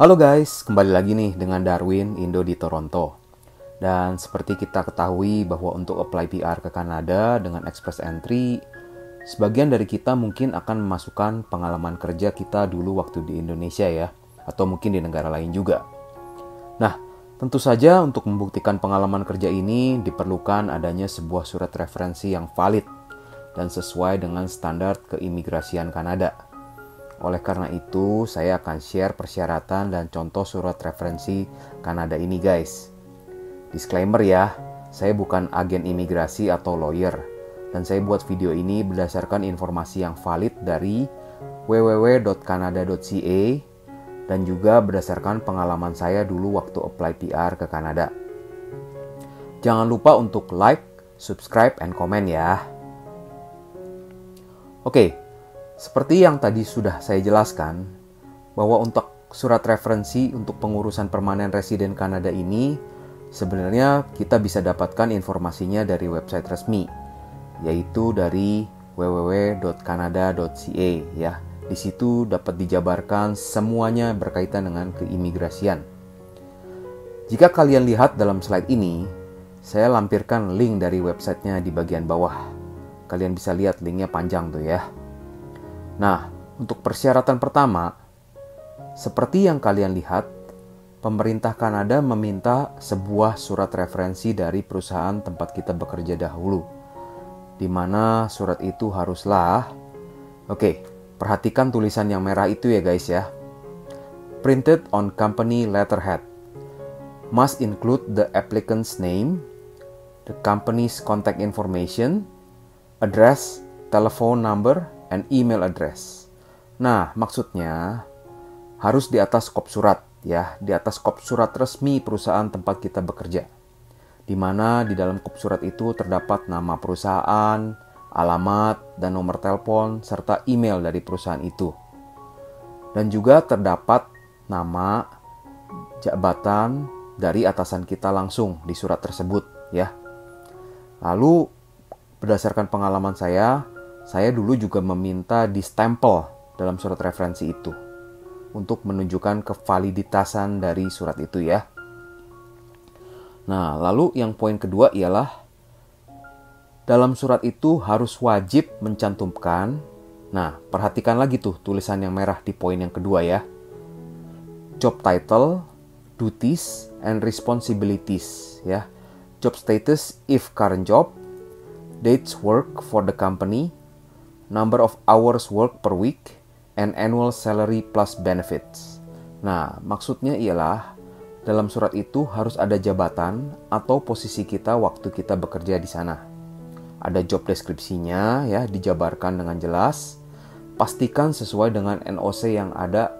Halo guys, kembali lagi nih dengan Darwin, Indo di Toronto. Dan seperti kita ketahui bahwa untuk apply PR ke Kanada dengan Express Entry, sebagian dari kita mungkin akan memasukkan pengalaman kerja kita dulu waktu di Indonesia ya, atau mungkin di negara lain juga. Nah, tentu saja untuk membuktikan pengalaman kerja ini diperlukan adanya sebuah surat referensi yang valid dan sesuai dengan standar keimigrasian Kanada. Oleh karena itu, saya akan share persyaratan dan contoh surat referensi Kanada ini guys. Disclaimer ya, saya bukan agen imigrasi atau lawyer. Dan saya buat video ini berdasarkan informasi yang valid dari www.canada.ca dan juga berdasarkan pengalaman saya dulu waktu apply PR ke Kanada. Jangan lupa untuk like, subscribe, and comment ya. Oke. Seperti yang tadi sudah saya jelaskan, bahwa untuk surat referensi untuk pengurusan permanen residen Kanada ini, sebenarnya kita bisa dapatkan informasinya dari website resmi, yaitu dari www.canada.ca ya. Di situ dapat dijabarkan semuanya berkaitan dengan keimigrasian. Jika kalian lihat dalam slide ini, saya lampirkan link dari websitenya di bagian bawah. Kalian bisa lihat linknya panjang tuh ya. Nah, untuk persyaratan pertama, seperti yang kalian lihat, pemerintah Kanada meminta sebuah surat referensi dari perusahaan tempat kita bekerja dahulu, di mana surat itu haruslah, perhatikan tulisan yang merah itu ya guys ya, printed on company letterhead, must include the applicant's name, the company's contact information, address, telephone number, and email address. Nah, maksudnya harus di atas kop surat ya, di atas kop surat resmi perusahaan tempat kita bekerja. Di mana di dalam kop surat itu terdapat nama perusahaan, alamat, dan nomor telepon serta email dari perusahaan itu. Dan juga terdapat nama, jabatan dari atasan kita langsung di surat tersebut ya. Lalu berdasarkan pengalaman saya dulu juga meminta distempel dalam surat referensi itu untuk menunjukkan kevaliditasan dari surat itu ya. Nah, lalu yang poin kedua ialah dalam surat itu harus wajib mencantumkan, nah perhatikan lagi tuh tulisan yang merah di poin yang kedua ya. Job title, duties, and responsibilities ya. Job status if current job, dates work for the company, number of hours work per week, and annual salary plus benefits. Nah, maksudnya ialah dalam surat itu harus ada jabatan atau posisi kita waktu kita bekerja di sana. Ada job deskripsinya ya, dijabarkan dengan jelas. Pastikan sesuai dengan NOC yang ada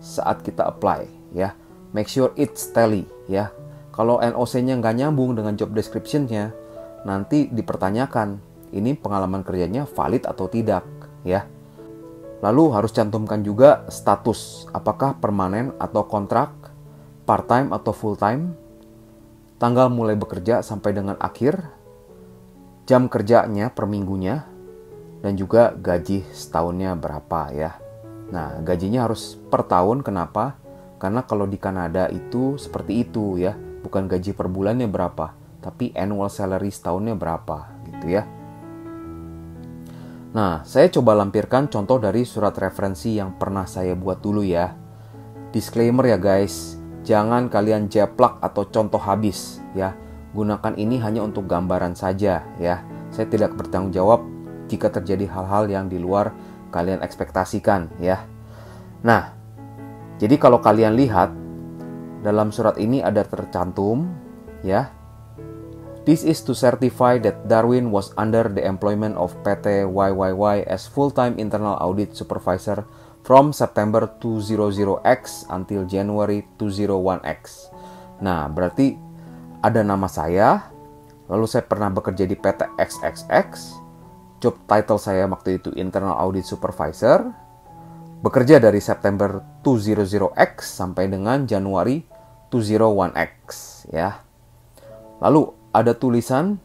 saat kita apply ya. Make sure it's tally ya. Kalau NOC-nya nggak nyambung dengan job description-nya, nanti dipertanyakan ini pengalaman kerjanya valid atau tidak ya. Lalu harus cantumkan juga status, apakah permanen atau kontrak, part-time atau full-time, tanggal mulai bekerja sampai dengan akhir, jam kerjanya per minggunya, dan juga gaji setahunnya berapa ya. Nah, gajinya harus per tahun, kenapa? Karena kalau di Kanada itu seperti itu ya, bukan gaji per bulannya berapa, tapi annual salary setahunnya berapa gitu ya. Nah, saya coba lampirkan contoh dari surat referensi yang pernah saya buat dulu ya. Disclaimer ya guys, jangan kalian jeplak atau contoh habis ya. Gunakan ini hanya untuk gambaran saja ya. Saya tidak bertanggung jawab jika terjadi hal-hal yang di luar kalian ekspektasikan ya. Nah, jadi kalau kalian lihat dalam surat ini ada tercantum ya. This is to certify that Darwin was under the employment of PT YYY as full-time internal audit supervisor from September 200X until January 201X. Nah, berarti ada nama saya, lalu saya pernah bekerja di PT XXX, job title saya waktu itu internal audit supervisor, bekerja dari September 200X sampai dengan Januari 201X ya. Lalu ada tulisan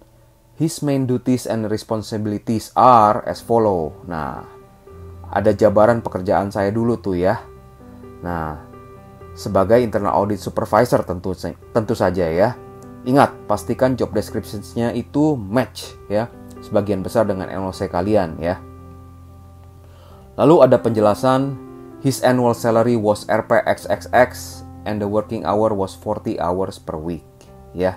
his main duties and responsibilities are as follow. Nah, ada jabaran pekerjaan saya dulu tuh ya. Nah, sebagai internal audit supervisor tentu saja ya. Ingat, pastikan job descriptions-nya itu match ya, sebagian besar dengan NOC kalian ya. Lalu ada penjelasan, his annual salary was Rp XXX and the working hour was 40 hours per week ya.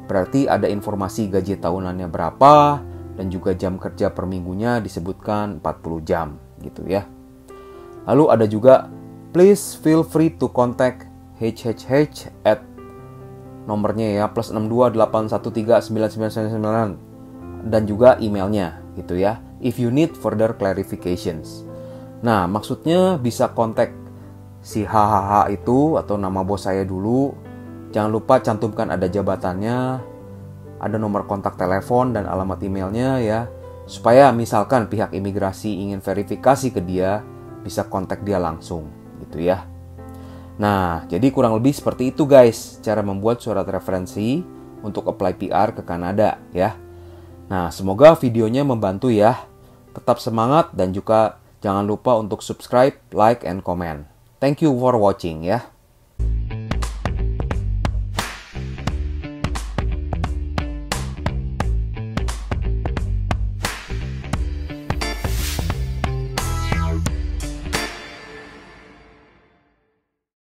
Berarti ada informasi gaji tahunannya berapa dan juga jam kerja per minggunya disebutkan 40 jam gitu ya. Lalu ada juga, please feel free to contact HHH at nomornya ya, +62813999 dan juga emailnya gitu ya, if you need further clarifications. Nah, maksudnya bisa kontak si HHH itu atau nama bos saya dulu. Jangan lupa cantumkan ada jabatannya, ada nomor kontak telepon dan alamat emailnya ya, supaya misalkan pihak imigrasi ingin verifikasi ke dia, bisa kontak dia langsung gitu ya. Nah, jadi kurang lebih seperti itu guys, cara membuat surat referensi untuk apply PR ke Kanada ya. Nah, semoga videonya membantu ya. Tetap semangat dan juga jangan lupa untuk subscribe, like, and comment. Thank you for watching ya.